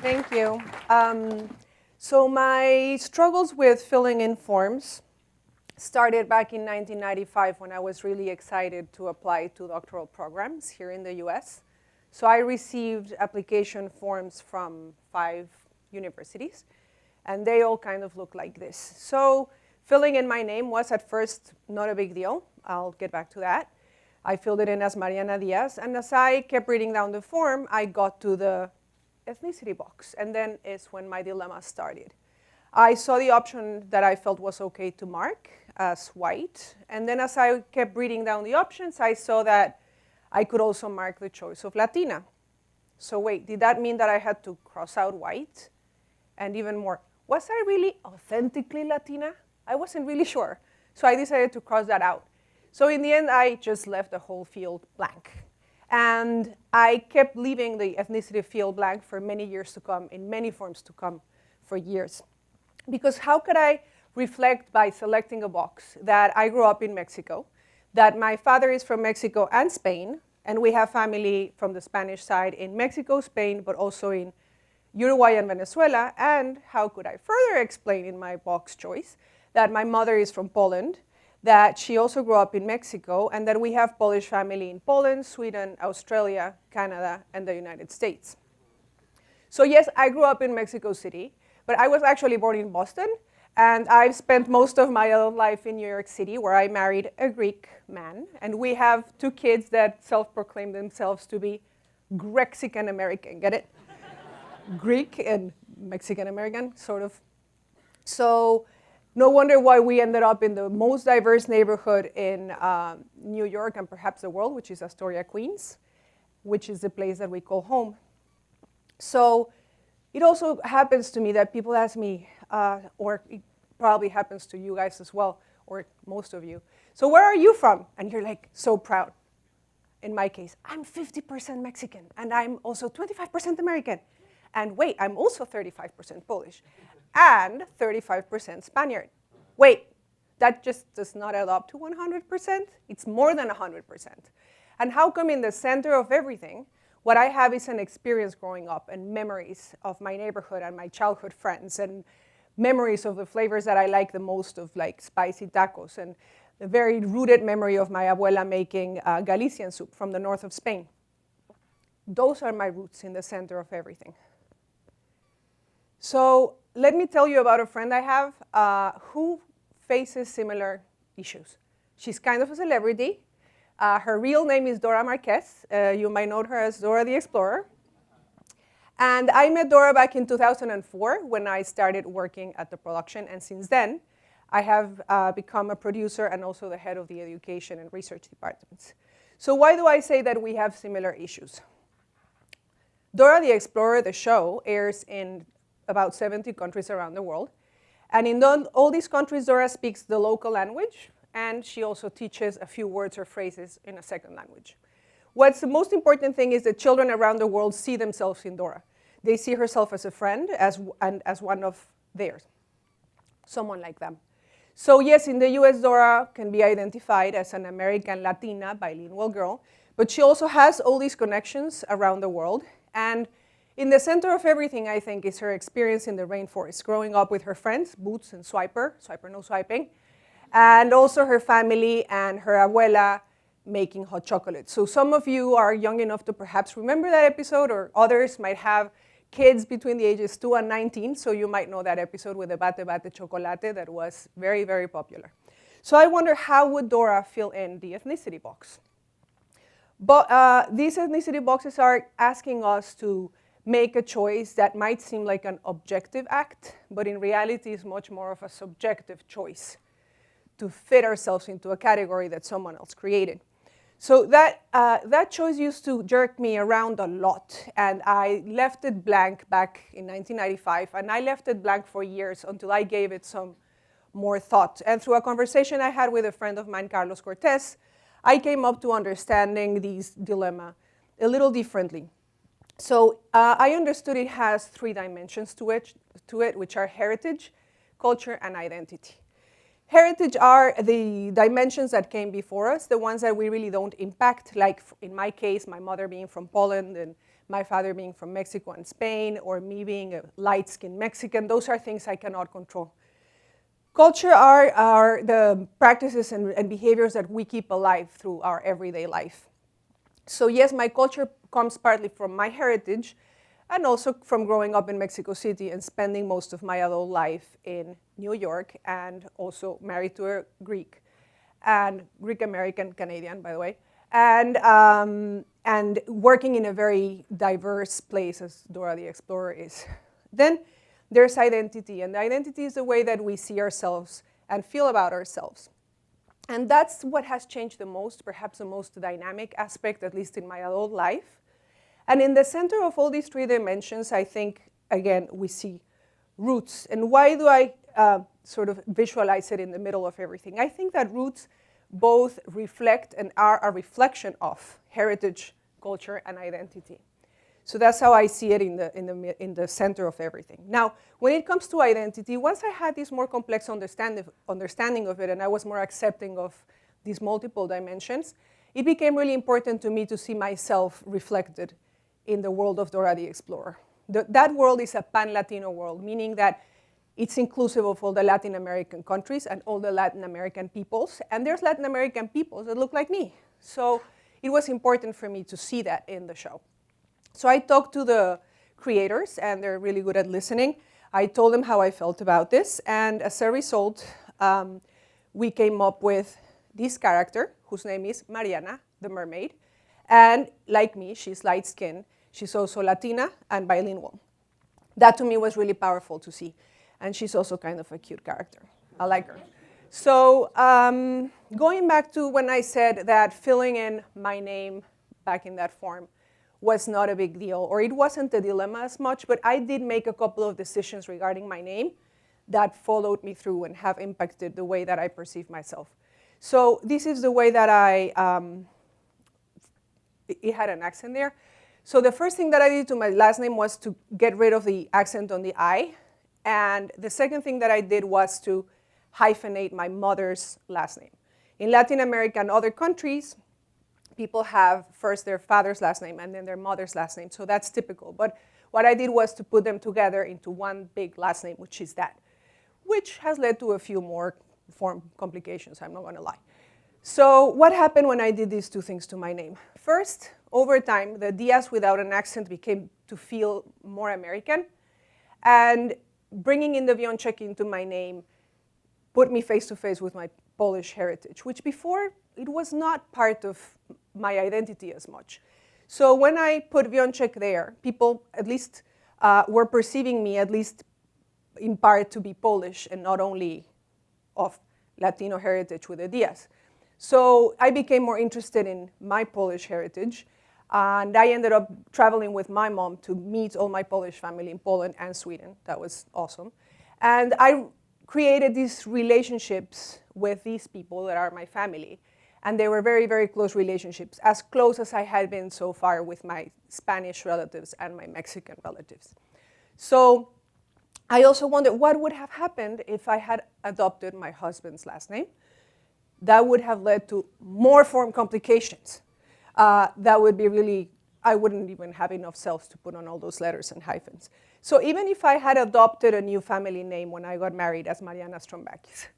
Thank you. So my struggles with filling in forms started back in 1995 when I was really excited to apply to doctoral programs here in the US. So I received application forms from 5 universities, and they all kind of look like this. So filling in my name was at first not a big deal. I'll get back to that. I filled it in as Mariana Diaz, and as I kept reading down the form, I got to the ethnicity box, and then is when my dilemma started. I saw the option that I felt was okay to mark as white, and then as I kept reading down the options, I saw that I could also mark the choice of Latina. So wait, did that mean that I had to cross out white? And even more, was I really authentically Latina? I wasn't really sure, so I decided to cross that out. So in the end, I just left the whole field blank. And I kept leaving the ethnicity field blank for many years to come, in many forms to come for years. Because how could I reflect by selecting a box that I grew up in Mexico, that my father is from Mexico and Spain, and we have family from the Spanish side in Mexico, Spain, but also in Uruguay and Venezuela, and how could I further explain in my box choice that my mother is from Poland, that she also grew up in Mexico, and that we have Polish family in Poland, Sweden, Australia, Canada, and the United States. So yes, I grew up in Mexico City, but I was actually born in Boston, and I've spent most of my adult life in New York City, where I married a Greek man, and we have 2 kids that self-proclaim themselves to be Grexican American, get it? Greek and Mexican American, sort of. So no wonder why we ended up in the most diverse neighborhood in New York and perhaps the world, which is Astoria, Queens, which is the place that we call home. So it also happens to me that people ask me, or it probably happens to you guys as well, or most of you. So where are you from? And you're like so proud. In my case, I'm 50% Mexican, and I'm also 25% American. And wait, I'm also 35% Polish and 35% Spaniard. Wait, that just does not add up to 100%. It's more than 100%. And how come in the center of everything, what I have is an experience growing up and memories of my neighborhood and my childhood friends and memories of the flavors that I like the most of like spicy tacos and the very rooted memory of my abuela making Galician soup from the north of Spain. Those are my roots in the center of everything. So let me tell you about a friend I have who faces similar issues. She's kind of a celebrity. Her real name is Dora Marquez. You might know her as Dora the Explorer. And I met Dora back in 2004 when I started working at the production. And since then, I have become a producer and also the head of the education and research departments. So why do I say that we have similar issues? Dora the Explorer, the show, airs in about 70 countries around the world. And in all these countries, Dora speaks the local language, and she also teaches a few words or phrases in a second language. What's the most important thing is that children around the world see themselves in Dora. They see herself as a friend and as one of theirs, someone like them. So yes, in the US, Dora can be identified as an American Latina bilingual girl, but she also has all these connections around the world. And in the center of everything, I think, is her experience in the rainforest, growing up with her friends, Boots and Swiper, Swiper no swiping, and also her family and her abuela making hot chocolate. So some of you are young enough to perhaps remember that episode, or others might have kids between the ages 2 and 19, so you might know that episode with the Bate Bate Chocolate that was very, very popular. So I wonder, how would Dora fill in the ethnicity box? But these ethnicity boxes are asking us to make a choice that might seem like an objective act, but in reality is much more of a subjective choice to fit ourselves into a category that someone else created. So that choice used to jerk me around a lot, and I left it blank back in 1995, and I left it blank for years until I gave it some more thought. And through a conversation I had with a friend of mine, Carlos Cortez, I came up to understanding this dilemma a little differently. So I understood it has 3 dimensions to it, which are heritage, culture, and identity. Heritage are the dimensions that came before us, the ones that we really don't impact, like in my case, my mother being from Poland and my father being from Mexico and Spain, or me being a light-skinned Mexican. Those are things I cannot control. Culture are the practices and behaviors that we keep alive through our everyday life. So yes, my culture comes partly from my heritage and also from growing up in Mexico City and spending most of my adult life in New York, and also married to a Greek, and Greek-American Canadian, by the way, and working in a very diverse place as Dora the Explorer is. Then there's identity, and identity is the way that we see ourselves and feel about ourselves. And that's what has changed the most, perhaps the most dynamic aspect, at least in my adult life. And in the center of all these three dimensions, I think, again, we see roots. And why do I sort of visualize it in the middle of everything? I think that roots both reflect and are a reflection of heritage, culture, and identity. So that's how I see it in the center of everything. Now, when it comes to identity, once I had this more complex understanding of it, and I was more accepting of these multiple dimensions, it became really important to me to see myself reflected in the world of Dora the Explorer. That world is a pan-Latino world, meaning that it's inclusive of all the Latin American countries and all the Latin American peoples. And there's Latin American peoples that look like me. So it was important for me to see that in the show. So I talked to the creators, and they're really good at listening. I told them how I felt about this. And as a result, we came up with this character, whose name is Mariana, the mermaid. And like me, she's light-skinned. She's also Latina and bilingual. That to me was really powerful to see. And she's also kind of a cute character. I like her. So going back to when I said that filling in my name back in that form was not a big deal, or it wasn't a dilemma as much, but I did make a couple of decisions regarding my name that followed me through and have impacted the way that I perceive myself. So this is the way that it had an accent there. So the first thing that I did to my last name was to get rid of the accent on the I. And the second thing that I did was to hyphenate my mother's last name. In Latin America and other countries, people have first their father's last name and then their mother's last name. So that's typical. But what I did was to put them together into one big last name, which is that, which has led to a few more form complications, I'm not going to lie. So what happened when I did these two things to my name? First, over time, the Diaz without an accent became to feel more American. And bringing in the Wionczek into my name put me face to face with my Polish heritage, which before it was not part of my identity as much. So when I put Wionczek there, people at least were perceiving me, at least in part, to be Polish and not only of Latino heritage with the Diaz. So I became more interested in my Polish heritage, and I ended up traveling with my mom to meet all my Polish family in Poland and Sweden. That was awesome. And I created these relationships with these people that are my family. And they were very, very close relationships, as close as I had been so far with my Spanish relatives and my Mexican relatives. So I also wondered what would have happened if I had adopted my husband's last name. That would have led to more form complications. That would be really, I wouldn't even have enough cells to put on all those letters and hyphens. So even if I had adopted a new family name when I got married as Mariana Strombakis,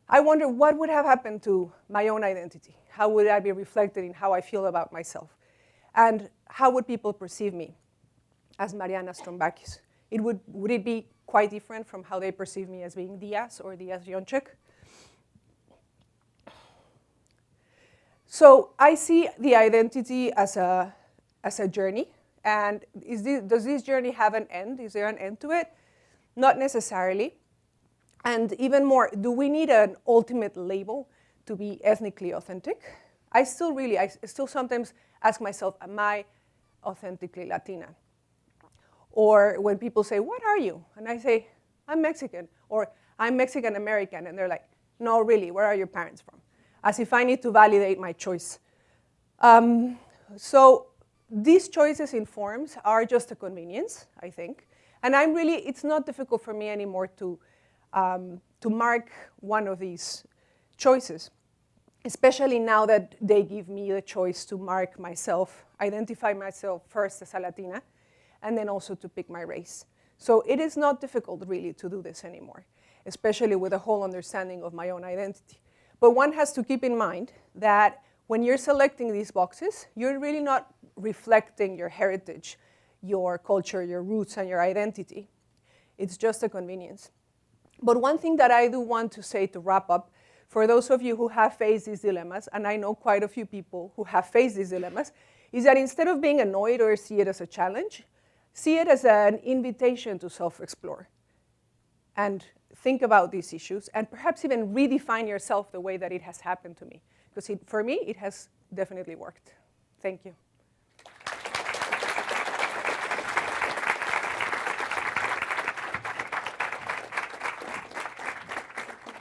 I wonder what would have happened to my own identity. How would I be reflected in how I feel about myself? And how would people perceive me as Mariana Strombakis? Would it be quite different from how they perceive me as being Diaz or Diaz-Wionczek? So I see the identity as a journey. And does this journey have an end? Is there an end to it? Not necessarily. And even more, do we need an ultimate label to be ethnically authentic? I still sometimes ask myself, am I authentically Latina? Or when people say, what are you? And I say, I'm Mexican, or I'm Mexican American. And they're like, no, really, where are your parents from? As if I need to validate my choice. So these choices in forms are just a convenience, I think. And it's not difficult for me anymore to to mark one of these choices, especially now that they give me the choice to mark myself, identify myself first as a Latina, and then also to pick my race. So it is not difficult, really, to do this anymore, especially with a whole understanding of my own identity. But one has to keep in mind that when you're selecting these boxes, you're really not reflecting your heritage, your culture, your roots, and your identity. It's just a convenience. But one thing that I do want to say to wrap up, for those of you who have faced these dilemmas, and I know quite a few people who have faced these dilemmas, is that instead of being annoyed or see it as a challenge, see it as an invitation to self-explore and think about these issues and perhaps even redefine yourself the way that it has happened to me. Because for me, it has definitely worked. Thank you.